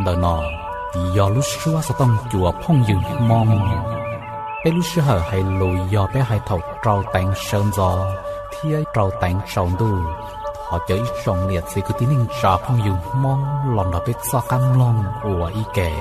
đờ nọ do lúc xưa sẽต้องจัวพ่องยืนมองไปlúc xưa hay lùi doไปให้thầu trâu tánh sơn gió thiên trâu tánh sầu đu họ chơi trồng liệt thì cứ tí ninh trà phongยืนมองหล่อนเราไปซอกำลองอัวอีแก่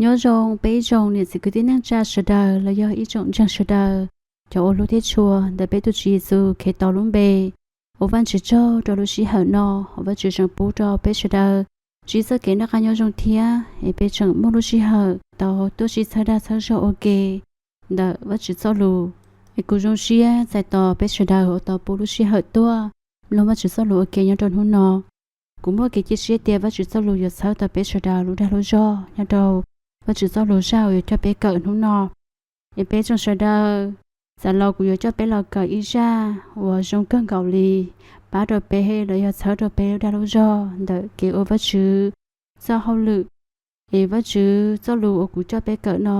nhớ rong bây rongเนี่ยสิคือที่นั่งจาสดาแล้วย่ออีจงจังสดาจะโอลุเทชัวแต่เปตุจีซูเคตอลุมเบโอวันจิโจดอลุชิหานอโอวันจิจังปูดอเปชดาจีซะเกนักญอจงเทียเอเปจังมลุชิหาตอตุชิซาดาซะโจโอเกดะวัจิซอลูเอกุจงเชียใจตอเปชดาโอตอปูลุชิหาตัวลงวัจิซอลูโอเกยอดอนหุนอ กูมัวเกจิเสียเตียว่าจุดสลูอยู่เช้าต่อเปชดาลูดาลูจอยาดาวว่าจุดสลูเช้าอยู่จะเปเกิดนู่นนอไอเปจงชดาสารเรากูอยู่จะเปเราเกิดอีจ้าว่าจงเกินเกาหลีป้าต่อเปให้เราอยู่เช้าต่อเปลูดาลูจอเดเกี่ยวว่าจุดเช้าเขาลึกไอว่าจุดสลูกูจะเปเกิดนอ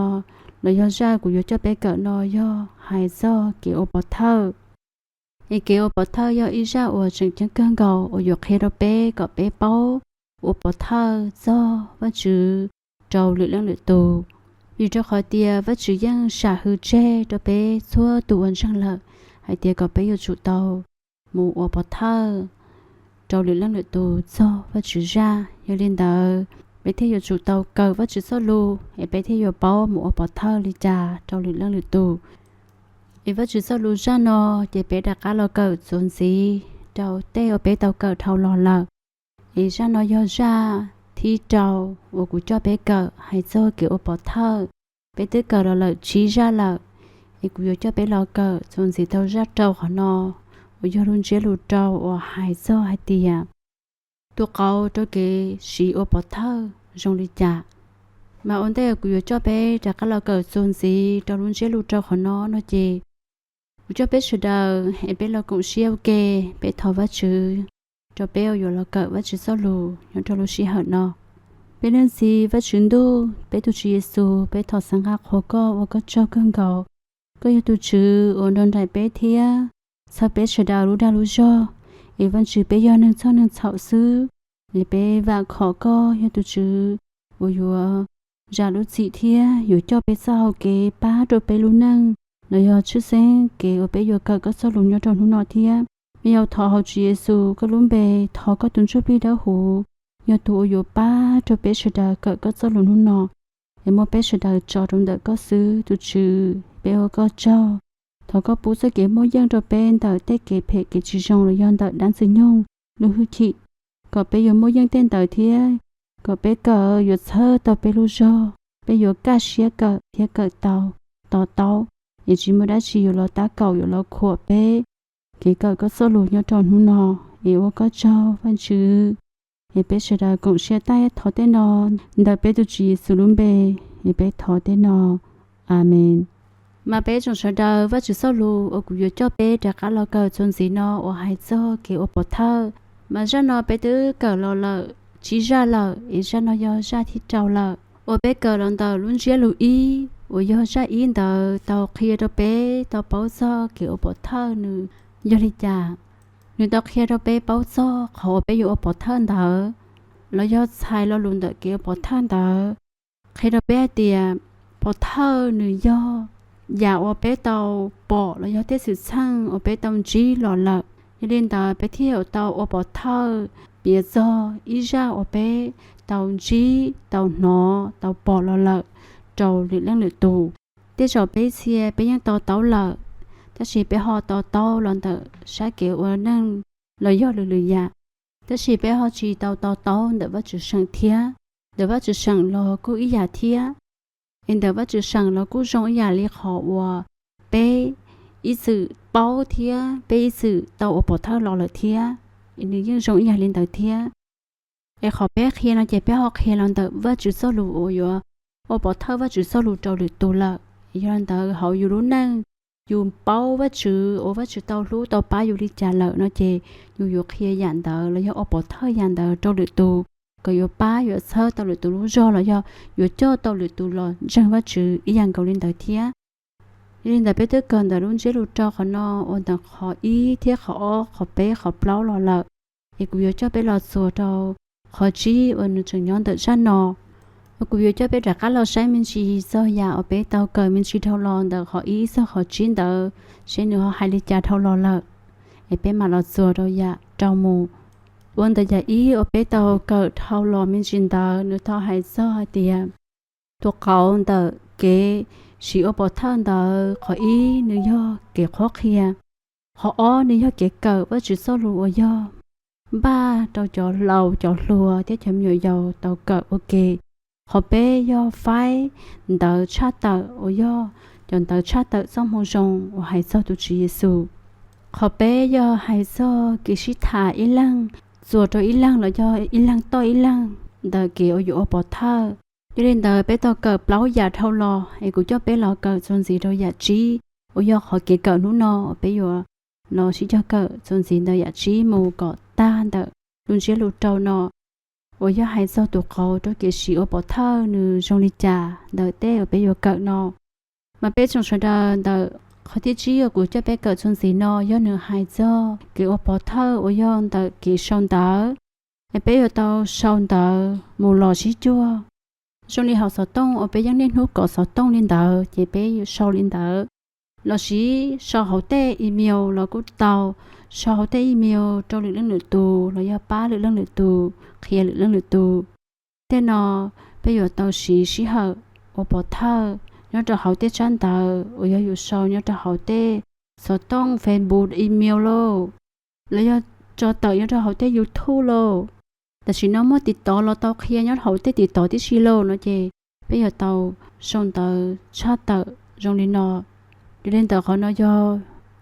เราอยู่จ้ากูอยู่จะเปเกิดนอย่อหายซ้อเกี่ยวปอเท่าไอเกี่ยวปอเท่าย่ออีจ้าว่าจึงจังเกินเกาอยู่เคเราเปก็เปเป้าอุปทาdoว่าจือเจ้าหรือเรื่องหรือตูอยู่เจ้าขอเตียว่าจือยังสาหือเจตัวเป้ทั่วตัวช่างละให้เตียก็ไปอยู่จุดเตาหมู่อุปทาเจ้าหรือเรื่องหรือตูdoว่าจือราอยู่เรียนเดอไปเที่ยวจุดเตาเกิดว่าจือสลูให้ไปเที่ยวเป้าหมู่อุปทาลิจาเจ้าหรือเรื่องหรือตูไอ้ว่าจือสลูจ้านอเดี๋ยวไปดักการเราเกิดส่วนสีเจ้าเต้เอาไปเตาเกิดเท่าหล่อละอีฉันน้อยจ้าที่เจ้าว่ากูจะไปเกิดให้เจ้าเกี่ยวปอเธอไปตึกเกิดเราชี้จ้าเราอีกูจะไปเราเกิดจนสิเท่าจ้าเจ้าขอนอว่าจะรุ่นเจ้าลูกเจ้าว่าให้เจ้าให้เตียตัวเขาตัวเกสีอปอเธอจงดีจ่ามาอันเดียกูจะไปจากเราเกิดจนสิเจ้ารุ่นเจ้าลูกเจ้าขอนอเนาะเจกูจะไปสุดาให้ไปเราคงเชี่ยวเกไปทว่าชื่อcho bé ở là cỡ vắt chữ sao lù nhưng cho lù xí hở nọ bé nên gì vắt chữ đu bé tu chữ Giêsu bé thọ sang hạc hồ và có cho cơn gạo có yêu tu chữ ổn đơn đại bé thia sao bé sẽ đào lú cho ý văn chữ bé do nên cho nên xạo xứ để bé và khó co yêu tu chữ ôi yo ra lú chị thia yo cho bé sao kế ba rồi bé lú năng nơi yo chữ sen kế ở bé yo cỡ có sao lù nhau trong lú nọ thiaมีเอาทอเขาจีสูก็ลุ้มเบทอก็ตุนช่วยพี่ดาหูยอตัวอยู่ป้าจะเปชดาเกิดก็จะหลุนหุ่นนอเอ็มเปชดาจอตรงเด็กก็ซื้อตุชื่อเบลก็เจ้าทอก็ปูสเก็บโมยังจะเป็นแต่เตเก็บเพกจีจงเลยย้อนแต่ดันสิยงลูกหิก็ไปอยู่โมยังเต้นแต่เทียก็ไปเกิดอยู่เธอต่อไปลูกจอไปอยู่กาเชียเกิดเทียเกิดเตาต่อเตาอย่างจีไม่ได้ชีอยู่เราตาเก่าอยู่เราขวบเป้cái cỡ có số lù nhau tròn hung nọ, yêu có cho văn chữ, cái bé sẽ đã cũng sẽ tay thọ tên nọ, đợi bé tu chỉ sử dụng bé, cái bé thọ tên nọ, amen. Mà bé trong sẽ đợi văn chữ số lù, ở cũng cho bé đã cả lo cỡ chôn gì nọ, ở hai cho cái ở bờ thơ, mà ra nọ bé tứ cỡ lo lợ, chỉ ra lợ, ý ra nọ do ra thì trâu lợ, ở bé cỡ lần đầu luôn chia lù ý, ở do ra ý đợi tàu kia đó bé tàu bảo cho cái ở bờ thơ nữa.ยอริจ่าหนูตอกเคียเราไปเป้าซ้อเขาไปอยู่อปอท่านเถอะแล้วยอดชายเราลุนเดเกี่ยวปอท่านเถอะใครเราไปเตียปอเธอหนูย่ออยากว่าไปเตาปอแล้วยอดเตสุดช่างว่าไปเตาจีหล่อหลักยันเดินเตาไปเที่ยวเตาอปอเธอเบียจออีจ้าว่าไปเตาจีเตาหนอเตาปอหล่อหลักเจ้าหรือเรื่องหรือตูเตจอไปเชียไปยังเตาหลักถ้าชีไปหอโตหลอนเตอใช้เกี่ยวนั่งเลยย่อเลยยาถ้าชีไปหอชีโตเดี๋ยวว่าจะสั่งเทียเดี๋ยวว่าจะสั่งรอกูอียาเทียเอ็นเดี๋ยวว่าจะสั่งรอกูจงอียาเรียกเขาว่าเปอีสื่อเป้าเทียเปอีสื่อเตาอบเท่ารอเลยเทียอันนี้ยังจงอียาเรียนเตอเทียไอขอเป้เคียนเราจะไปหอเคียนหลอนเตอว่าจะสรุปโอ้ยอบเท่าว่าจะสรุปเจ้าหรือตัวละยันเตอเขาอยู่รู้นั่งอยู่เป้าว่าชื่อโอว่าชื่อเตารู้เตาป้าอยู่ที่จ่าเหล่าเนาะเจอยู่เคียยันเตอแล้วยังอบเท่ายันเตอเจ้าหรือตัวก็อยู่ป้าอยู่เธอเตาหรือตัวรู้รอแล้วอยู่เจ้าเตาหรือตัวรอจังว่าชื่ออีอย่างเกาหลีเตอเทียเรียนแต่ไปเตอเกินแต่รุ่นเจรู้เจ้าเขาเนาะวันแต่ขออีเทียขอเป้ขอเปล่ารอละอีกูอยู่เจ้าไปรอสัวเตาขอจีวันนึงจังย้อนเตอชั้นเนาะกูอยู่จะไปจากการเราใช้มินชีโซยาเอาไปเตาเกิดมินชีเท่าลอนแต่ขออีโซขอจีนเตอเช่นเขาให้ลิจาเท่าลอนละไอเป็นมาเราสัวเราอยากเจ้ามูวันแต่ยาอีเอาไปเตาเกิดเท่าลอนมินชีเตอเนื้อเท่าให้โซให้เตียตัวเขาเตอเกชีเอาปอท่านเตอขออีเนื้อย่อเกข้อเคียขออ้อเนื้อย่อเกเกิดว่าจุดโซลูย่อบ้าเตาจ่อเหลาจ่อลัวที่ทำอยู่เตาเกิดโอเคhọ bé do phái đỡ cha tờ ở do chọn tờ cha tờ xong hồ rồng ở hải sau tu trí Giêsu họ bé do hải sau kỳ sĩ thả ý lăng จัวตัวอีหลังแล้วย่ออีหลังต่ออีหลังเดอเกออยู่อปอท่าอยู่เล่นเดอไปต่อเกิดเปล่าอย่าเท่าลอไอ้กูจะไปรอเกิดจนสีเราอย่าจีโอยอขอเกเกิดนู้นนอไปอยู่นอชิจะเกิดจนสีเดออย่าจีมูก็ต้านเดอลุนเชลูเจ้านอโอยอให้เจ้าตัวเขาตัวเกสีอปอท่านือจงลิจ่าเดอเต้ไปอยู่เกิดนอมาเป็นจงชดเดอเขาที่จีกูจะไปเกิดจนสีนอย่อเนื้อหายเจ้าเกอปอท่าโอยอเดอเกชงเดอไอ้ไปอยู่ตัวชงเดอมูหล่อชิจัวช่วงนี้เขาสอต้องเอาไปยังเล่นหุบก่อสอต้องเล่นเดอเจ็บไปอยู่ชาวเล่นเดอเราชีชาวเขาเตะอีเมลเราก็เตาชาวเขาเตะอีเมลเจ้าหรือเรื่องหรือตูเราอย่าป้าหรือเรื่องหรือตูเคลียร์หรือเรื่องหรือตูแต่นอไปอยู่เตาชีเหอะโอปอท่าย้อนจะเขาเตะจันเตอโอ้ยอยู่ชาวย้อนจะเขาเตะสอต้องเฟซบุ๊กอีเมลโลแล้วย้อนจะเตอย้อนจะเขาเตะยูทูบโลแต่ชีน้องมาติดต่อเราเตาเคลียร์ย้อนเขาเตะติดต่อที่ชิโลนะเจไปอยู่เตาส่งเตอชาเตอจงลินออยู่เล่นเตอเขาเนาะ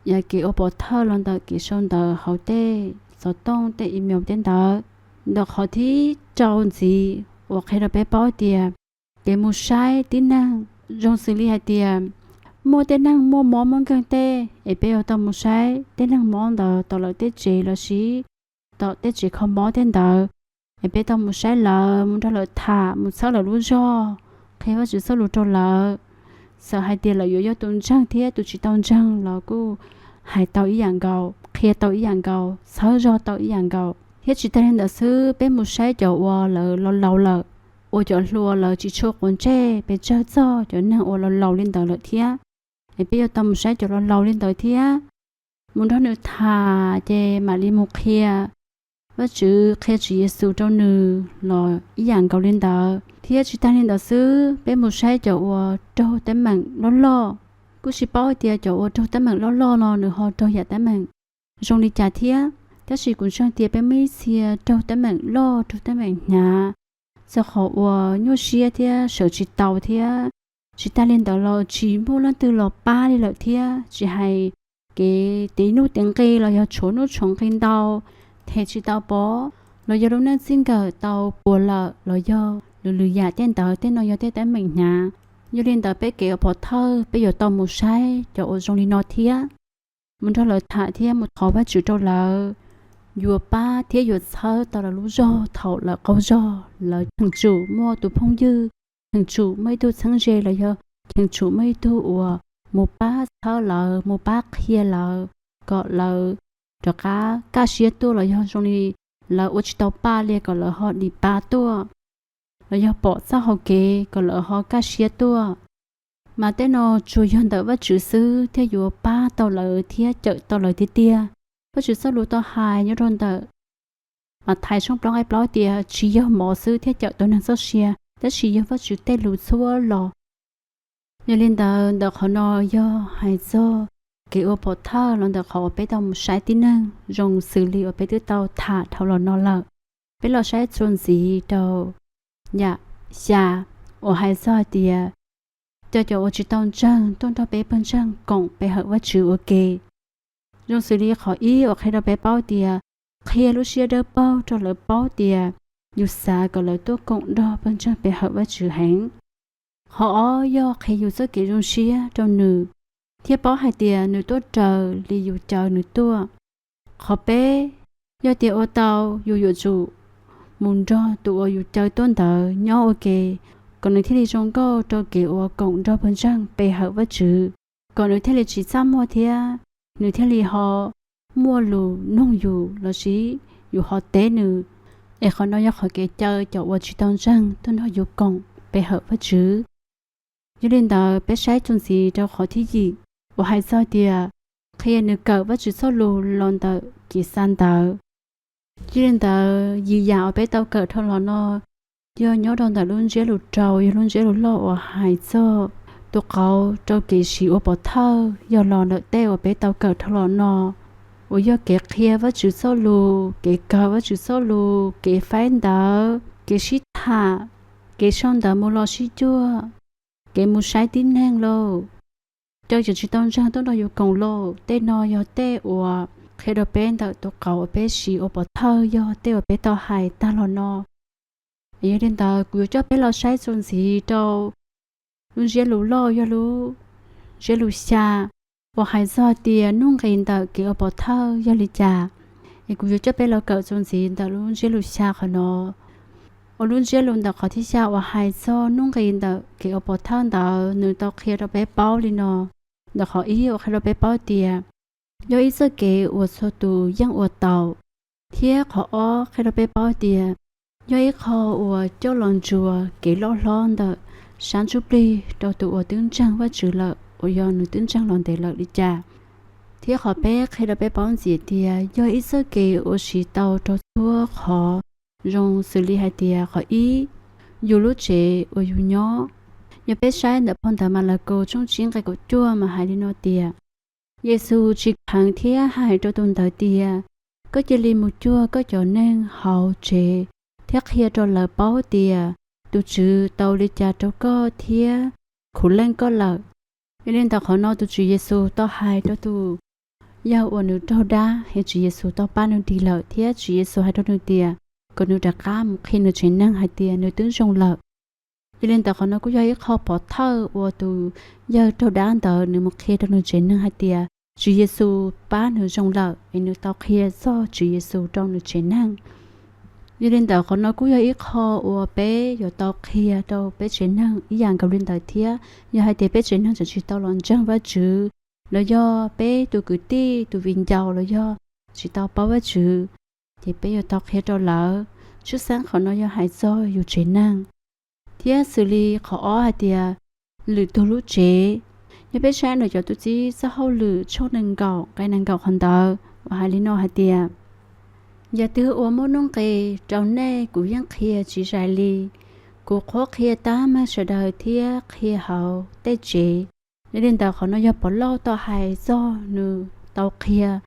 อย่าเกี่ยวปอท่าลองเตอกี่ส่งเตอเขาเตะสอต้องเตะอีเมลเต้นเตอเด็กเขาที่เจ้าจีว่าใครเราไปป้อเตียเกมูใช้ที่นั่งจงสิริหายเตียโมเต้นนั่งโมมอมันกันเตะไอเปย์เอาตอมูใช้เต้นนั่งมองเตอตลอดเตะเจละชีต่อเตะเจเขามอเต้นเตอไอเปย์ตอมูใช้ละมุนทะเลถามุนเศร้าละรู้จ่อใครว่าจะเศร้ารู้จ่อละสหายเตียละอยู่ยอดตุนจังเทียตุจิตอนจังแล้วก็หายเตาอีอย่างเก่าเคลียเตาอีอย่างเก่าเศร้าจ่อเตาอีอย่างเก่าเฮ็ดจิตเล่นเดซื้อเป็นมุนใช้จ่อว่าละเราละโอจ่อรัวละจิโชคคนเจ้เป็นเจ้าจ่อจ่อนั่งโอเราเล่นเตาละเทียไอเปย์ตอมูใช้จ่อเราเล่นเตาเทียมุนทะเลถาเจมาลิมุเคลียว่าจื้อแค่จีเยซูเจ้าหนึ่งรออีอย่างเกาเล่นดาที่จิตาเล่นดาซื้อเป็นมุใช้เจ้าว่าเจ้าแต่มันล้อกูสิป้อเตียเจ้าว่าเจ้าแต่มันล้อเนื้อหอเจ้าอยากแต่มันจงดีจ่าเทียแต่สิกุนช่างเตียเป็นไม่เสียเจ้าแต่มันล้อเจ้าแต่มันหนาจะขอว่าโยเชียเทียเสือจิตเตาเทียจิตาเล่นดาเราจีมูลันตือเราป้าเลยเหรอเทียจะให้เกตีนูเต็งเกเราอยากชนูชงกินดาวเทชิตาปอเราอย่ารู้นั่นสิ่งเกิดเตาปัวละเราย่อหรืออยากเต้นเตาเต้นเราอย่าเต้นแต่เหม็นหนาอยู่เรียนเตาไปเกี่ยวพอเธอไปอยู่เตาหมูใช้จะโอจงลีนอเทียมันถ้าเราถ่ายเทียมันขอว่าจุดเราอยู่ป้าเทียอยู่เธอตอนเรารู้จ่อเท่าละเขาจ่อเราถึงจู่มัวตัวพงยืถึงจู่ไม่ตัวทั้งเจเราย่อถึงจู่ไม่ตัวอัวหมูป้าเธอเราหมูป้าเคลียเราก็เราจะกาเชียตัวเราอย่างตรงนี้เราอุจจาระป้าเรียกก็เราหอดีป้าตัวเราอย่างปอดซาหอเกก็เราหอกาเชียตัวมาแต่นอช่วยยันเดว่าจื้อซื้อเที่ยวป้าต่อเลยเที่ยเจอต่อเลยเตี้ยว่าจื้อสรุปต่อหายยอดเดมาไทยช่องปล้องไอ้ปล้อยเตี้ยชี้ยหมอซื้อเที่ยเจอตัวนั้นโซเชียแต่ชี้ยว่าจื้อเต้รู้ซัวหรออย่าเล่นเดเขานอย่อหายโซเกี่ยวกับท่าเราเดาเขาไปทำใช้ที่นั่งจงสื่อเลี้ยวไปที่เตาถาดเท่าเรานอนละไปเราใช้ส่วนสีเตาอยากชาโอไฮซอเดียจะโอจิตองจังต้นเราไปเปิ้นจังกงไปหาว่าชื่อโอเคจงสื่อเลี้ยวขออีโอเคเราไปเป้าเดียเคลียลูเชียเดอเป้าจนเลยเป้าเดียอยู่สาก็เลยตัวกงดอเปิ้นจังไปหาว่าชื่อแหงขอย่อเคยอยู่สักกี่จงเชียจนหนึ่งเทียบป้อหายเตียหนูตัวเจอลีอยู่เจอหนูตัวขอเป้ยอเตียโอเตาอยู่จูมุนจอตัวอยู่เจอต้นเตอย่อโอเคก่อนในที่ลีจงก็โตเกี่ยวกงจอเพิ่นจังไปหาว่าจื้อก่อนในที่ลีจีซ้ำมัวเทียหนูที่ลีหอมัวลูนุ่งอยู่แล้วสิอยู่หอเต้หนูเอขอนอยขอเกเจอจะว่าจีตองจังต้นหออยู่กงไปหาว่าจื้อยูเล่นเตอไปใช้จนสีเจ้าขอที่ยีว่าให้ซอเดียเคยนึกเกิดว่าจุดโซลูลอนเตอกี่สันเตอยืนเตอยียาวไปเตาเกิดทอลอนอยอดอนแต่รุ่นเจลุเจ้ารุ่นเจลุล่อว่าหายโซตัวเขาเจ้ากี่ชีว่าปอเท่ายอลอนเตะว่าไปเตาเกิดทอลอนว่ายอเกเคลียว่าจุดโซลูเกเกิดว่าจุดโซลูเกไฟเตอเกชิตาเกชอนเตอมูลอชิจัวเกมูใช้ดิ้นแห้งโลเจ้าจะต้องจ้างต้องรออยู่กองโลเต้นอยเต้อัว เคดเป็นเตตัวเก่าเปชีโอปเทยอเตวเปต่อหายตาลอนอยังเดินตากูจะไปเราใช้ส่วนสีโตลุงเจลูล่อยลูเจลูชาว่าหายซอเตียนุ่งกินตาเกี่ยวปเทยอลิจากูจะไปเราเกิดส่วนสีตาลุงเจลูชาขนอลุงเจลูตาขอที่ชาว่าหายซอนุ่งกินตาเกี่ยวปเทตาหนึ่งตาเคดเปเป้าลินอตาขออีว่าเคดเปเป้าเตีย有一次给我说读让我到贴可哦开了背包的有一口我就愣住给老浪的上主里到读我登场我知了我要你登场浪得了哩家贴可背开了背包子的有一次给我是到到多可用xử lý hai tia可ý dù lúc trẻ我有nhỏ有背sai的碰到马拉狗中间个桌嘛还里诺tia耶稣chỉ hàng thế hai cho tôn tới tia có chỉ li một chua có cho nên hậu chế thiết kia cho lời báo tia tu chữ tàu li cha cho có thia khủ lên có lợi nên ta khó nói tu chữ Giêsu to hai cho tu giao ở nước đâu đá hay chữ Giêsu to ba nước đi lợi thia chữ Giêsu hai cho nước tia còn nước đặc cam khi nước chuyển năng hai tia nước tướng trong lợi nên ta khó nói cũng do khó bỏ thơ và tu giờ đâu đá tờ nước một khi trong nước chuyển năng hai tia Chúa Giêsu ba nước trong lợi nước tao kia do Chúa Giêsu trong nước chuyển năng nên ta khó nói cũng do khó và bé giờ tao kia đâu bé chuyển năng ý dạng cầu lên đời thia giờ hai tia bé chuyển năng chỉ tao lòng trăng và chữ là do bé tu cử ti tu vinh giàu là do chỉ tao bảo với chữ thì bé giờ tao kia đâu lỡ chút sáng khó nói do hai do dù chuyển năng thia xử lý khó hai tia lử tu lú chế như bé sáng rồi cho tụi chị sẽ hậu lử cho năng gạo cái năng gạo hoàn tờ và hai lý nó hai tia giờ từ ở một nông cây trong này cũngยังkia chỉ giải lý cũng khó kia ta mà sẽ đời thia kia hậu tê chế nên tao khó nói do bỏ lâu tao hai do nữ tao kia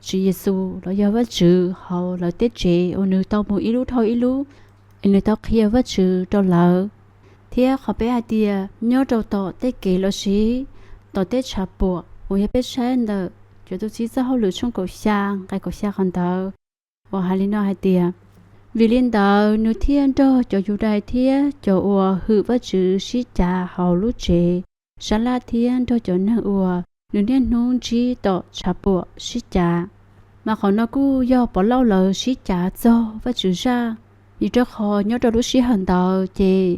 chỉ Giêsu là do vật chữ hậu là tê chế ở nữ tao một ít lúc thôi ít lúc nữ tao kia vật chữ tao lỡ thia khó bé hai tia nhớ đầu tao tê kể lo xí tao tết chả bùa, tôi biết sáng đó, cho tôi chỉ sau lựa trong cổ sang, cái cổ sang còn đó, và hai lý nói hai tia, vì liên đó nửa thiên đó cho dù đại thiên cho ua hư vật chữ sĩ trả hậu lũ chế, sáng la thiên đó cho năng ua nửa thiên nung chỉ tao chả bùa sĩ trả, mà họ nói cứ do bỏ lâu lỡ sĩ trả cho vật chữ ra, vì cho họ nhớ đó lũ sĩ hành đó chế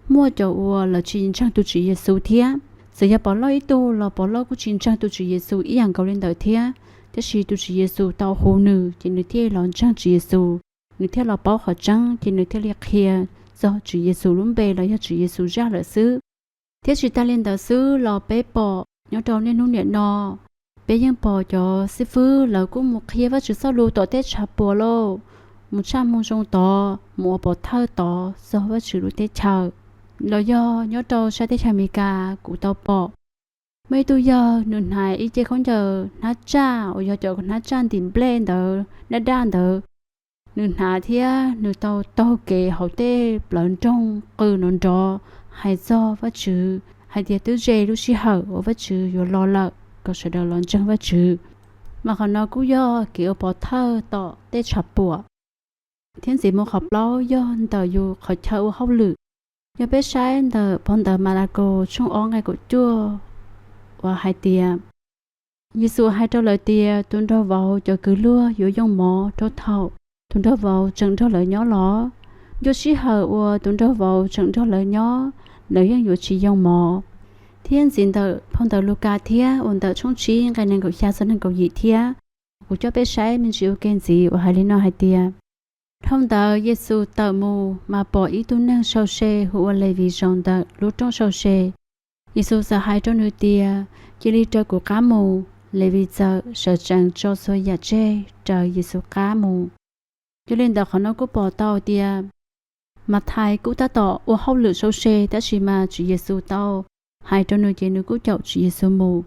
mua cho ua là chuyện trang tu chỉ Giêsu thiên giờ ya bỏ lỡ ít tu là bỏ lỡ của chiến tranh tu chỉ Giêsu ý hàng cầu lên đời thia thế thì tu chỉ Giêsu tao hồ nữ chỉ nữ thia lòn trang chỉ Giêsu nữ thia là bảo họ trang chỉ nữ thia liệt kia do chỉ Giêsu luôn bề là do chỉ Giêsu ra lợi xứ thế chỉ ta lên đời xứ là bé bỏ nhớ đầu nên nung điện nọ béยังbỏ cho sư phụ là cũng một kia và chỉ sau lù tổ tết chả bỏ lô một trăm mông trong tổ một bỏ thơ tổ do và chỉ lù tết chờ lo do nhớ đầu sai tết chả cả cụ tao bỏ mấy tôi giờ nương hại ý chế không chờ nát cha ở giờ chờ nát chan tìm blend đó nát đan đó nương hại thia nương tao kể hậu tê lợn trong cừ nón trò hay do vắt chữ hay tiệt tứ dê lúc xí hở ở vắt chữ rồi lo lợ có sẽ đào lợn trong vắt chữ mà còn nó cũng do kiểu bỏ thơ tọ tê chập bùa thiên sĩ một học lâu do tờ dù khỏi thâu hậu lử do bé sai tờ phong tờ Malaco trong ó ngày của chua và hai tia Giêsu hai trâu lời tia tuôn trâu vào cho cứ lúa giữa dòng mỏ trâu thầu tuôn trâu vào trận trâu lời nhỏ lỏ do xí hở và tuôn trâu vào trận trâu lời nhỏ lời yang giữa chỉ dòng mỏ thiên diện tờ phong tờ Luca thia ổn tờ trong trí cái năng cầu xa sân năng cầu dị thia của cho bé sai mình chịu kén gì và hai lý nó hai tia thông tờ Giêsu tờ mù mà bỏ ý tu năng sâu xe hữu lệ vì dòng tờ lúc trong sâu xe Giêsu sợ hai trâu nữ tia chỉ lý trời của cá mù lệ vì giờ sợ rằng cho xôi giả chê trời Giêsu cá mù cho nên tờ khó nó cũng bỏ tàu tia mà thai cũng ta tỏ ô hậu lửa sâu xe ta chỉ mà chỉ Giêsu tàu hai trâu nữ chế nữ cũng chậu chỉ Giêsu mù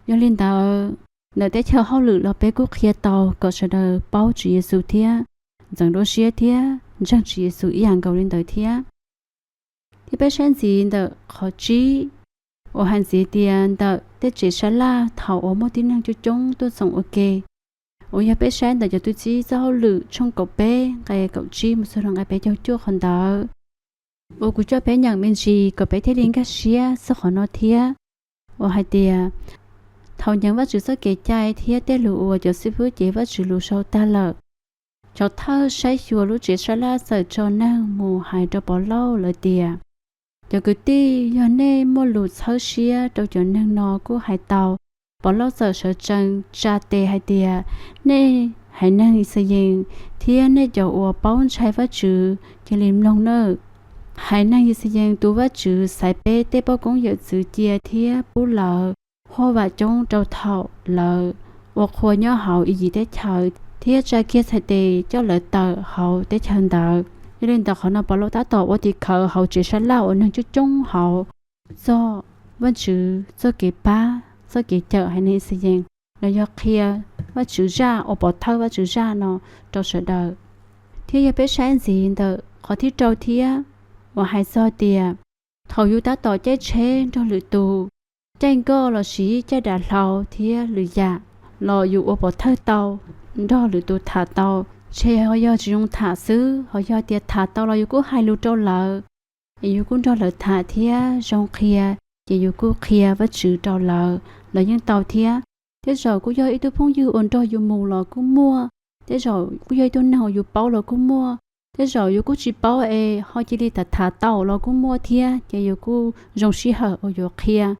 cho nên tờ nợ tế chờ hậu lửa là bé cũng khía tàu có sợ đờ bao chỉ Giêsu thia rằng đôi xía thía rằng chỉ Giêsu ý hàng cầu lên tới thía thì bé sáng gì tờ khó chí ở hành gì tiền tờ tết chỉ sáng la thảo ở một tin năng cho chúng tôi sống ok ôi ya bé sáng tại cho tôi chỉ giao lử trong cậu bé cái cậu chi một số thằng cái bé cho chua còn đỡ ôi cứ cho bé nhận mình gì cậu bé thấy đến cái xía sao khó nói thía ôi hai tia thầu nhận vắt chữ số kể trai thía té lụ cho sư phụ chế vắt chữ lụ sâu ta lợ cho thơ say chùa lũ chế sa la sợ cho năng mù hại cho bỏ lâu lợi tia cho cứ ti do nê mua lụt thơ xía đâu cho năng nó của hai tàu bỏ lâu sợ chân cha tê hai tia nê hãy năng xây dựng thía nê cho ua bóng trái vắt chữ cho liềm lòng nơ hãy năng xây dựng tu vắt chữ sai bê tê bao cũng dự sự chia thía bú lợ hoa và trong trâu thọ lợ hoặc hoa nhỏ hậu ý gì tế chờ thiết ra kia sẽ tì cho lợi tờ hậu tế chân tờ nên tờ họ nào bảo lô tá tỏ ô thì khờ hậu chỉ sẽ lao ở nơi chút chung hậu do vẫn chữ do kỳ ba do kỳ chợ hay nên xây dựng là do kia và chữ ra ô bỏ thơ và chữ ra nó trâu sợ đờ thiết ya biết sáng gì tờ họ thiết trâu thiết và hai so tìa thầu yu tá tỏ chết chế cho lựa tù tranh cơ là sĩ cha đã lâu thiết lựa dạ lò yu ô bỏ thơ tàu đó lựa tù thả tàu chế họ do chỉ dùng thả xứ họ do tiệt thả tàu là yu cũng hai lựa trâu lợ yu cũng cho lợ thả thiết trong kia chỉ yu cũng kia với chữ trâu lợ là những tàu thiết thế rồi cũng do ít tu phong yu ổn cho yu mù lò cũng mua thế rồi cũng do tu nào yu bao lò cũng mua thế rồi yu cũng chỉ bao họ chỉ đi thả tàu lò cũng mua thiết chỉ yu cũng dùng xí hở ở yu kia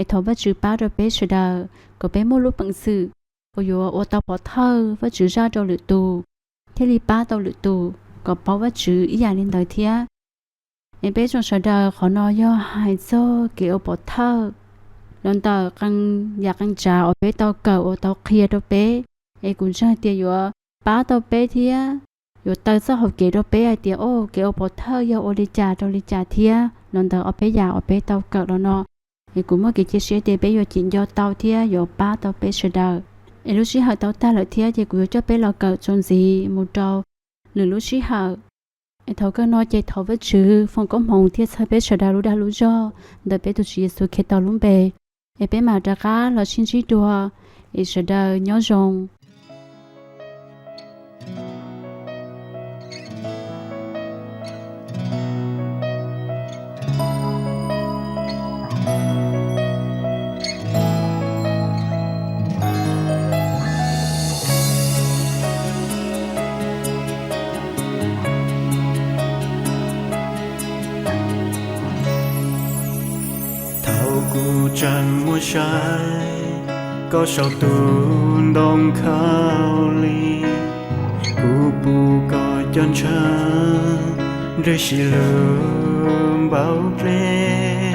thầu với chữ ba rồi bé sờ đờ có bé mua lúc bằng sự ôi yo ô tao bỏ thơ với chữ ra cho lựa tù thế li ba tao lựa tù có bao với chữ ý dạng lên đời thía em bé trong sờ đờ khó nói do hai số kiểu bỏ thơ lần tờ căng trà ở bé tao cầu ở tao kia đâu bé em cũng chơi tiền yo ba tao bé thía yo tao sao học kiểu đâu bé ai tiền ô kiểu bỏ thơ yo ô đi trà thía lần tờ ở bé già ở bé tao cầu đó nó thì cũng mới cái chia sẻ để bé yo chuyện do tao thía yo ba tao bé sờ đờ lúc xí hở tao ta lợi thía thì cũng cho bé lo cờ tròn gì một trâu lửa lúc xí hở thầu cái nói chạy thầu với chữ phòng có mong thiết sai bé sợ đa lú do đợi bé tụi chị số khi tao luôn bé bé mà ra cá là xin chỉ đùa sợ đa nhớ rồng chẳng mua trái có sao tuôn đông khao ly u bu có chân chân rơi xì lương bao lê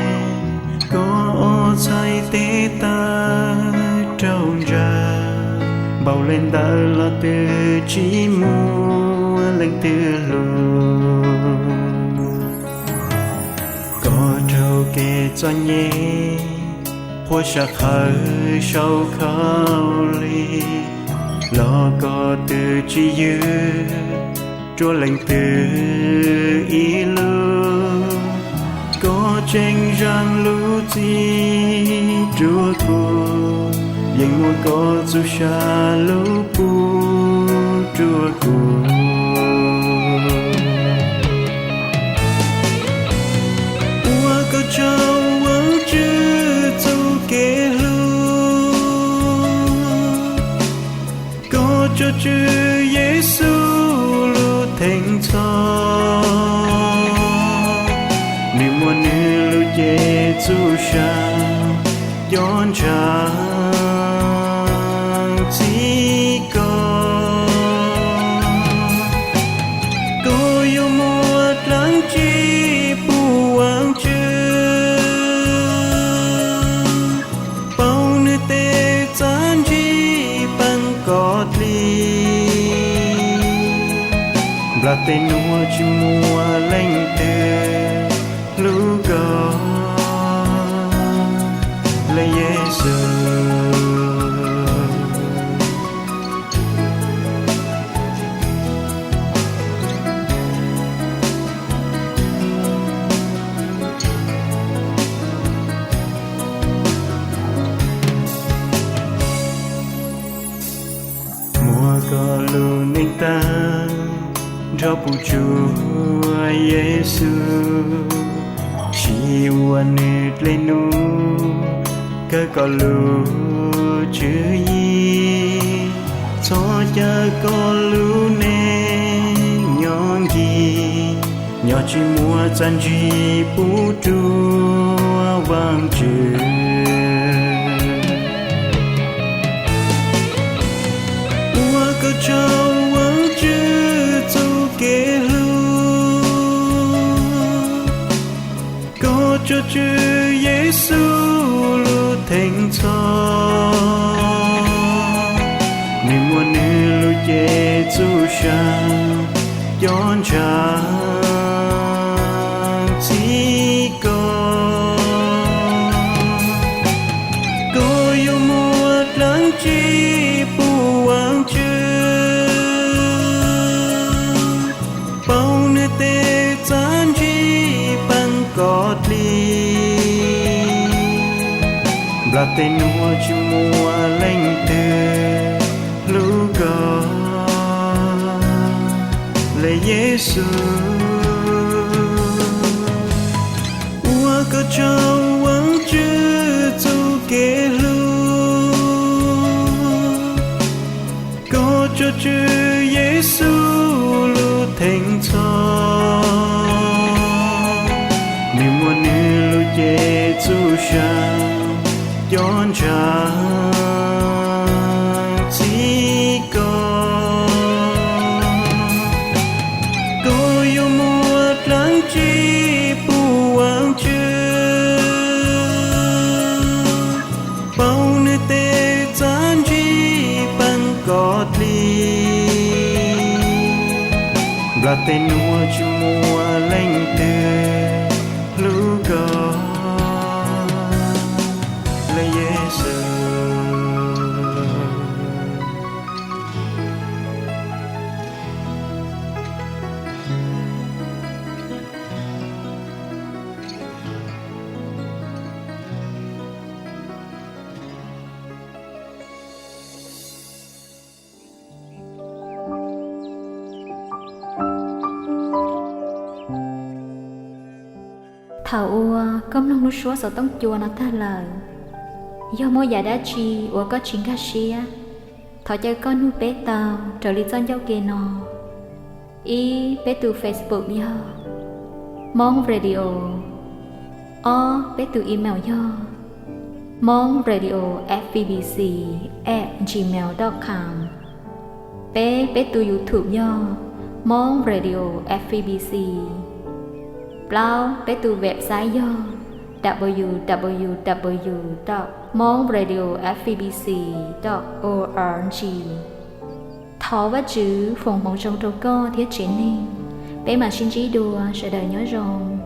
có ô say tê ta trâu ra bao lên ta là từ chỉ mua lên từ lương có trâu kê cho nhé hoa sắc hơi sâu khao ly lo có từ chỉ dư chúa lệnh từ ý lưu có tranh răng lũ chi chúa cô nhưng mua có dù xa lũ bu chúa cô ua có trâu cho chư Giêsu lu thành cho niềm muốn lu Giêsu cha yon cha chỉ có cô yêu một lắng chi buông chư bao nơi tê gian chi bằng có là tên núa chỉ mua lên từ lũ gò là Giêsu có lu nên ta cho phụ Chúa Giêsu chỉ quan nết lên nu cơ có lu chữ gì cho có lu nè nhon gì nhỏ chỉ mua chân gì phụ Chúa vang chữ có trao vắng chữ tu kế lu có cho chữ Giêsu lu thành cho niềm muốn lu Giêsu sang yon cha chỉ có yêu một lần chỉ bu vắng chữ là tên mua chỉ mua lên từ lũ có là Giêsu ua có trao vắng chữ tu kế lu có cho chữ Giêsu lu thành cho niềm muốn lu Giêsu sang yon cha chỉ có yêu một lần chỉ bu vắng chữ bao nơi tê gian chỉ bằng cọt ly là tên mua chỉ mua lên từ lũ có thảo ua công nông nu số sở tông chùa nó ta lời do mỗi giả đã chi ua có chính cá xia thọ chơi con nu bé tàu trở lý dân giao kê nọ y bé từ Facebook do mong radio o bé từ email do mong radio fbbc@gmail.com bé từ YouTube do mong radio fbbc Bao bé từ website do www.mongradiofbbc.org thọ và chữ phòng phòng trong trâu co thiết chế nên bé mà xin trí đùa sẽ đời nhớ rồng